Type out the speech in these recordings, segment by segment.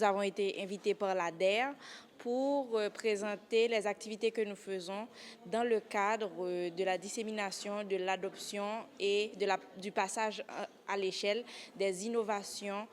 nous avons été invités par l'ADER pour présenter les activités que nous faisons dans le cadre de la dissémination, de l'adoption et du passage à l'échelle des innovations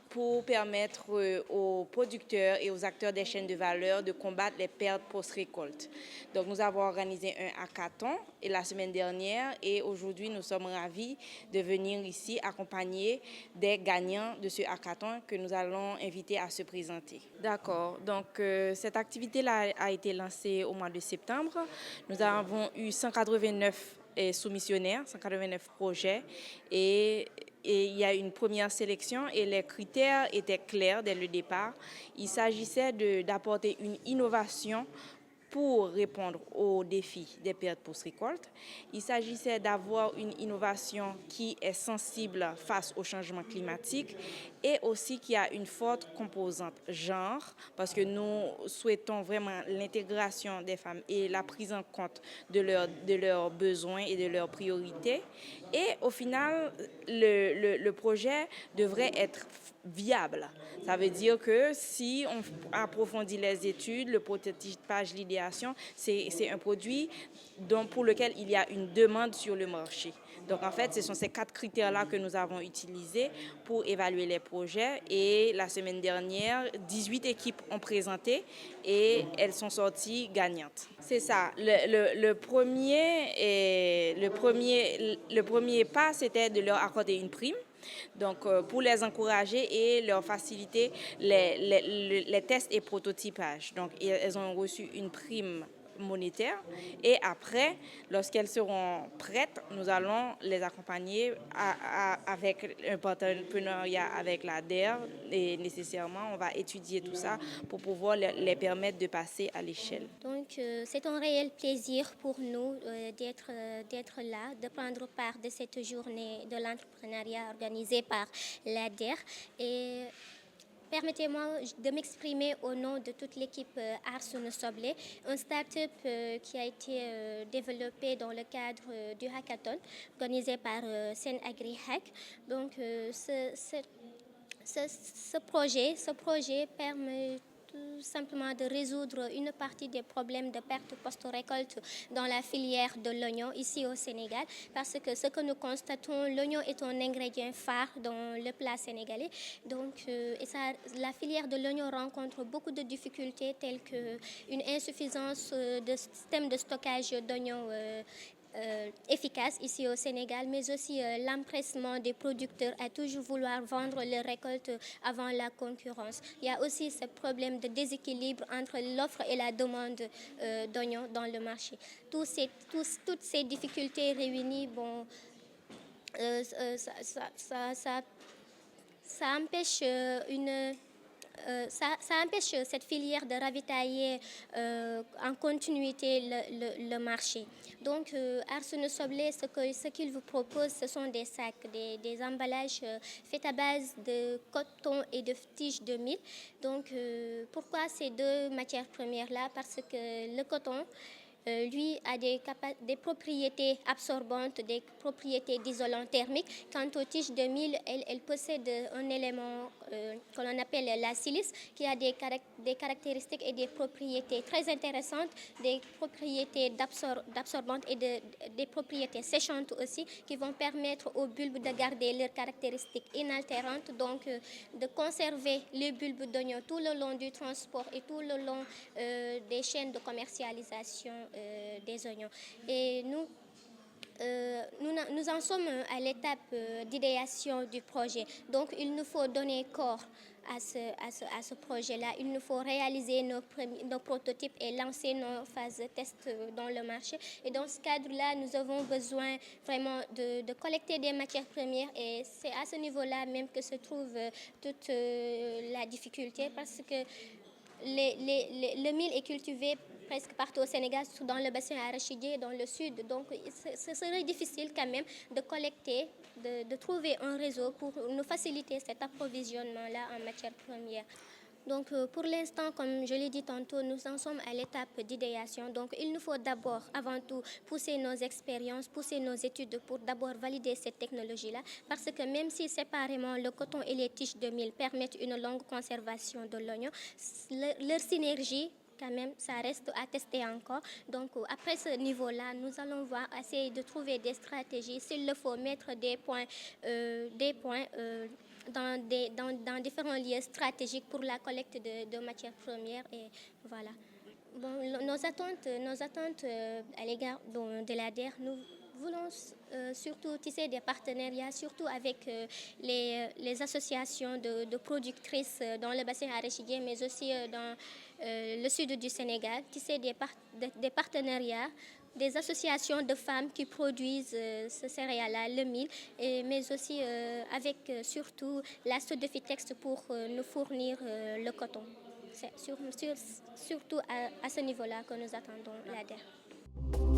pour permettre aux producteurs et aux acteurs des chaînes de valeur de combattre les pertes post-récolte. Donc nous avons organisé un hackathon la semaine dernière et aujourd'hui nous sommes ravis de venir ici accompagner des gagnants de ce hackathon que nous allons inviter à se présenter. D'accord, donc cette activité-là a été lancée au mois de septembre. Nous avons eu 189 soumissionnaires, 189 projets et il y a une première sélection et les critères étaient clairs dès le départ. Il s'agissait d'apporter une innovation pour répondre aux défis des pertes post-récolte. Il s'agissait d'avoir une innovation qui est sensible face au changement climatique et aussi qui a une forte composante genre, parce que nous souhaitons vraiment l'intégration des femmes et la prise en compte de leurs besoins et de leurs priorités. Et au final, le projet devrait être viable. Ça veut dire que si on approfondit les études, le prototypage, l'idéation, c'est un produit pour lequel il y a une demande sur le marché. Donc en fait, ce sont ces 4 critères-là que nous avons utilisés pour évaluer les projets. Et la semaine dernière, 18 équipes ont présenté et elles sont sorties gagnantes. C'est ça. Le premier pas, c'était de leur accorder une prime. Donc, pour les encourager et leur faciliter les tests et prototypage. Donc, elles ont reçu une prime monétaire et après, lorsqu'elles seront prêtes, nous allons les accompagner avec un partenariat avec l'ADER et nécessairement, on va étudier tout ça pour pouvoir les permettre de passer à l'échelle. Donc, c'est un réel plaisir pour nous d'être là, de prendre part de cette journée de l'entrepreneuriat organisée par l'ADER. Et permettez-moi de m'exprimer au nom de toute l'équipe Arsenal Soblé, un start-up qui a été développé dans le cadre du hackathon organisé par Sen Agri Hack. Donc, ce projet permet tout simplement de résoudre une partie des problèmes de perte post-récolte dans la filière de l'oignon ici au Sénégal, parce que ce que nous constatons, l'oignon est un ingrédient phare dans le plat sénégalais. Donc, la filière de l'oignon rencontre beaucoup de difficultés telles qu'une insuffisance de système de stockage d'oignons efficace ici au Sénégal, mais aussi l'empressement des producteurs à toujours vouloir vendre leurs récoltes avant la concurrence. Il y a aussi ce problème de déséquilibre entre l'offre et la demande d'oignons dans le marché. Toutes ces difficultés réunies, ça empêche ça empêche cette filière de ravitailler en continuité le marché. Donc, Arsenal Soblé, ce qu'il vous propose, ce sont des sacs, des emballages faits à base de coton et de tiges de mil. Donc, pourquoi ces deux matières premières-là? Parce que le coton, lui a des propriétés absorbantes, des propriétés d'isolant thermique. Quant aux tiges de mil, elles possèdent un élément que l'on appelle la silice, qui a des caractéristiques et des propriétés très intéressantes, des propriétés d'absorbantes et des propriétés séchantes aussi, qui vont permettre aux bulbes de garder leurs caractéristiques inaltérantes, donc de conserver les bulbes d'oignons tout le long du transport et tout le long des chaînes de commercialisation des oignons. Et nous en sommes à l'étape d'idéation du projet. Donc, il nous faut donner corps à ce projet-là. Il nous faut réaliser nos prototypes et lancer nos phases de test dans le marché. Et dans ce cadre-là, nous avons besoin vraiment de collecter des matières premières. Et c'est à ce niveau-là même que se trouve toute la difficulté, parce que le mil est cultivé presque partout au Sénégal, surtout dans le bassin arachidier, dans le sud. Donc, ce serait difficile quand même de collecter, de trouver un réseau pour nous faciliter cet approvisionnement-là en matières premières. Donc pour l'instant, comme je l'ai dit tantôt, nous en sommes à l'étape d'idéation. Donc il nous faut d'abord, avant tout, pousser nos expériences, pousser nos études pour d'abord valider cette technologie-là. Parce que même si séparément le coton et les tiges de mil permettent une longue conservation de l'oignon, leur synergie, quand même, ça reste à tester encore. Donc, après ce niveau-là, nous allons voir, essayer de trouver des stratégies. S'il le faut, mettre des points dans différents lieux stratégiques pour la collecte de matières premières. Et voilà. Bon, nos attentes à l'égard de l'ADER, nous voulons surtout tisser des partenariats, surtout avec les associations de productrices dans le bassin arachidier, mais aussi dans le sud du Sénégal, tisser des partenariats, des associations de femmes qui produisent ce céréale-là, le mil, mais aussi avec surtout la Sodefitex pour nous fournir le coton. C'est surtout à ce niveau-là que nous attendons l'ADER.